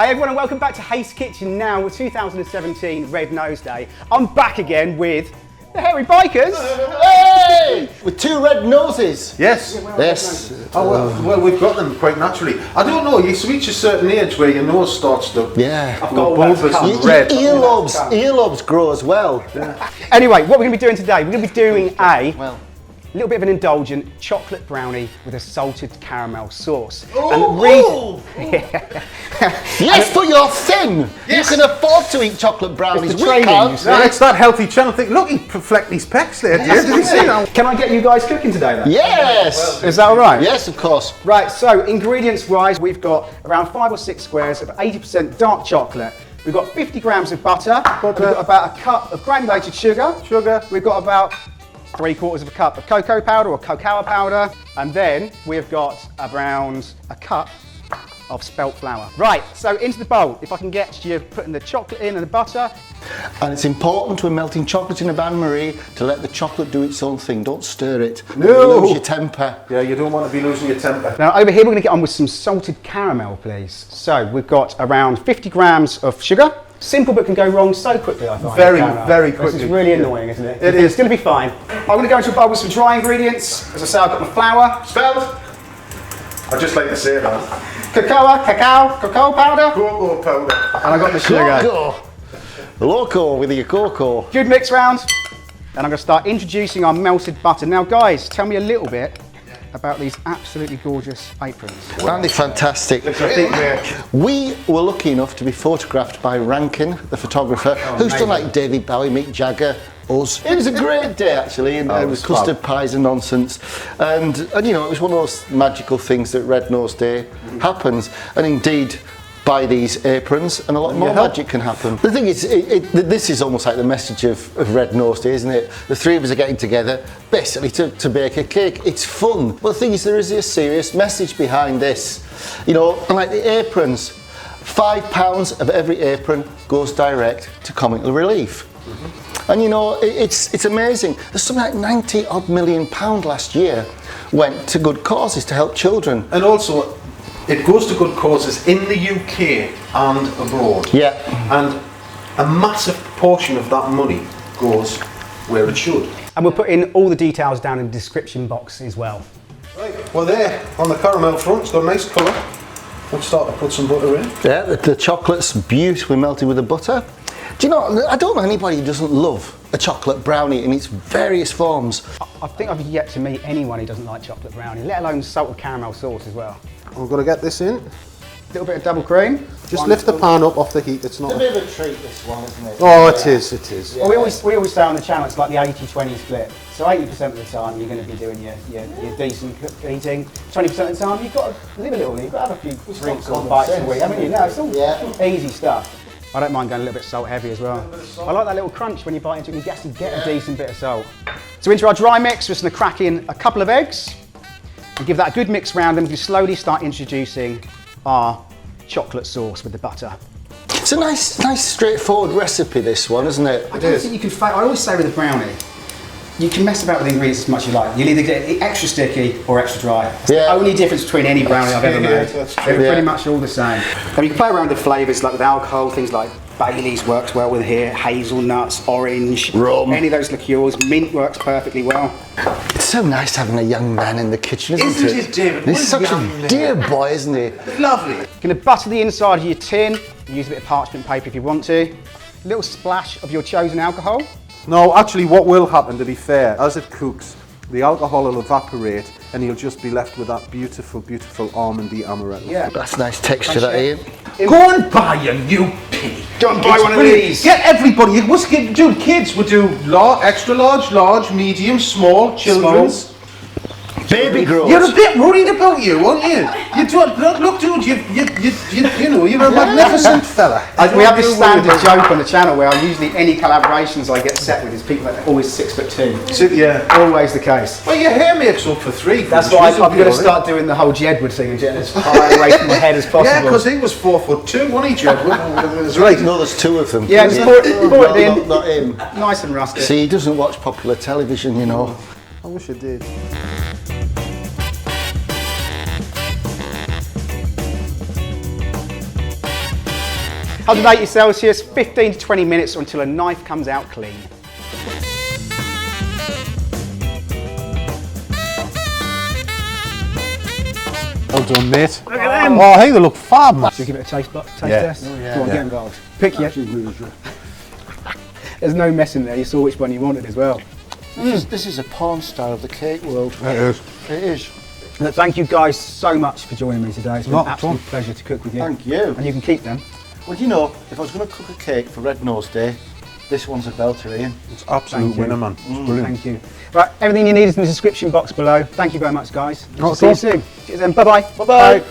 Hi everyone and welcome back to Haste Kitchen now with 2017 Red Nose Day. I'm back again with the Hairy Bikers. Hey! With two red noses. Yes. Yes. Oh, well, we've got them quite naturally. I don't know, you reach a certain age where your nose starts to Yeah. go bulbous and red. Earlobes grow as well. Yeah. Anyway, what we're going to be doing today, we're going to be doing a little bit of an indulgent chocolate brownie with a salted caramel sauce. Yes, but you're thin. Yes. You can afford to eat chocolate brownies. It's the training, you see. It's that healthy channel thing. Look, he flecked these pecs there, Dave. Did you see that? Can I get you guys cooking today then? Yes. Is that all right? Yes, of course. Right, so ingredients wise, we've got around 5 or 6 squares of 80% dark chocolate. We've got 50 grams of butter. We've got about a cup of granulated sugar. We've got about 3/4 of a cup of cocoa powder or cacao powder. And then we've got around a cup of spelt flour. Right, so into the bowl. If I can get you putting the chocolate in and the butter. And it's important when melting chocolate in a bain-marie to let the chocolate do its own thing. Don't stir it. No. You lose your temper. Yeah, you don't want to be losing your temper. Now over here we're going to get on with some salted caramel, please. So we've got around 50 grams of sugar. Simple but can go wrong so quickly, I find. Very quickly. This is really annoying, isn't it? It is. It's going to be fine. I'm going to go into a bowl with some dry ingredients. As I say, I've got my flour. Spelled? I just like to say that. Cacao powder. Cocoa powder. And I've got the sugar. Cocoa. Loco with your cocoa. Good mix round. And I'm going to start introducing our melted butter. Now guys, tell me a little bit about these absolutely gorgeous aprons. Aren't they fantastic? We were lucky enough to be photographed by Rankin, the photographer, who's done like David Bowie, Mick Jagger, us. It was a great day actually, and it was custard pies and nonsense. And you know, it was one of those magical things that Red Nose Day happens. And indeed, buy these aprons and a lot more magic can happen. The thing is, this is almost like the message of Red Nose Day, isn't it? The three of us are getting together basically to bake a cake. It's fun. But the thing is, there is a serious message behind this. You know, and like the aprons, £5 of every apron goes direct to comic relief. And you know, it's amazing. There's something like 90 odd million pound last year went to good causes to help children. And also, it goes to good causes in the UK and abroad. Yeah. And a massive proportion of that money goes where it should. And we'll put in all the details down in the description box as well. Right, well there, on the caramel front, it's got a nice colour. We'll start to put some butter in. Yeah, the chocolate's beautifully melted with the butter. Do you know, I don't know anybody who doesn't love a chocolate brownie in its various forms. I think I've yet to meet anyone who doesn't like chocolate brownie, let alone salted caramel sauce as well. We're going to get this in. A little bit of double cream. Just lift the pan up off the heat. It's not. It's a bit of a treat, this one, isn't it? Oh, it is. It is. Well, we always say on the channel it's like the 80-20 split. So 80% of the time you're going to be doing your decent eating. 20% of the time you've got to live a little. You've got to have a few drinks or bites a week. Haven't you? No, it's all easy stuff. I don't mind going a little bit salt heavy as well. I like that little crunch when you bite into it. You actually get a decent bit of salt. So into our dry mix, we're just going to crack in a couple of eggs. And give that a good mix round, and we slowly start introducing our chocolate sauce with the butter. It's a nice straightforward recipe, this one, isn't it? I don't think you can. I always say with a brownie, you can mess about with the ingredients as much as you like. You'll either get it extra sticky or extra dry. It's the only difference between any brownie I've ever made. They're pretty much all the same. And you can play around with flavours like with alcohol, things like Bailey's works well with here, hazelnuts, orange, rum. Any of those liqueurs. Mint works perfectly well. It's so nice having a young man in the kitchen, isn't it? David? He's such a dear boy, isn't he? Lovely. You're going to butter the inside of your tin. Use a bit of parchment paper if you want to. A little splash of your chosen alcohol. No, actually what will happen, to be fair, as it cooks, the alcohol will evaporate and you'll just be left with that beautiful, beautiful almondy amaretto. Yeah. That's a nice texture, that, Ian. Go and buy a new pig. Go and buy one of these. Get everybody. Kids would do extra large, medium, small, children's. Baby girls. You're a bit worried about you, aren't you? Look, dude, you're a magnificent fella. We have this standard joke on the channel where usually any collaborations I get set with is people that are always 6'2". Yeah. Always the case. Well, your hair makes up for 3. That's why I'm going to start doing the whole Jedward thing and getting as far away from my head as possible. Yeah, because he was 4'2", wasn't he, Jedward? That's right. No, there's 2 of them. Yeah, just pour it in. Not him. Nice and rustic. See, he doesn't watch popular television, you know. I wish I did. 180 Celsius, 15 to 20 minutes until a knife comes out clean. Well done, mate. Look at them! Oh, hey, they look fab, man. Should we give it a taste test? Oh, yeah. Come on, get involved. Pick your... There's no mess in there, you saw which one you wanted as well. This is a porn star of the cake world. It is. It is. Look, thank you guys so much for joining me today. It's been an Not absolute fun. pleasure to cook with you. Thank you. And you can keep them. Well, you know, if I was going to cook a cake for Red Nose Day, this one's a belter, Ian. It's absolute Thank you. winner, man. It's brilliant. Thank you. Right, everything you need is in the description box below. Thank you very much, guys. Not See you at all. soon. Cheers then. Bye-bye. Bye-bye.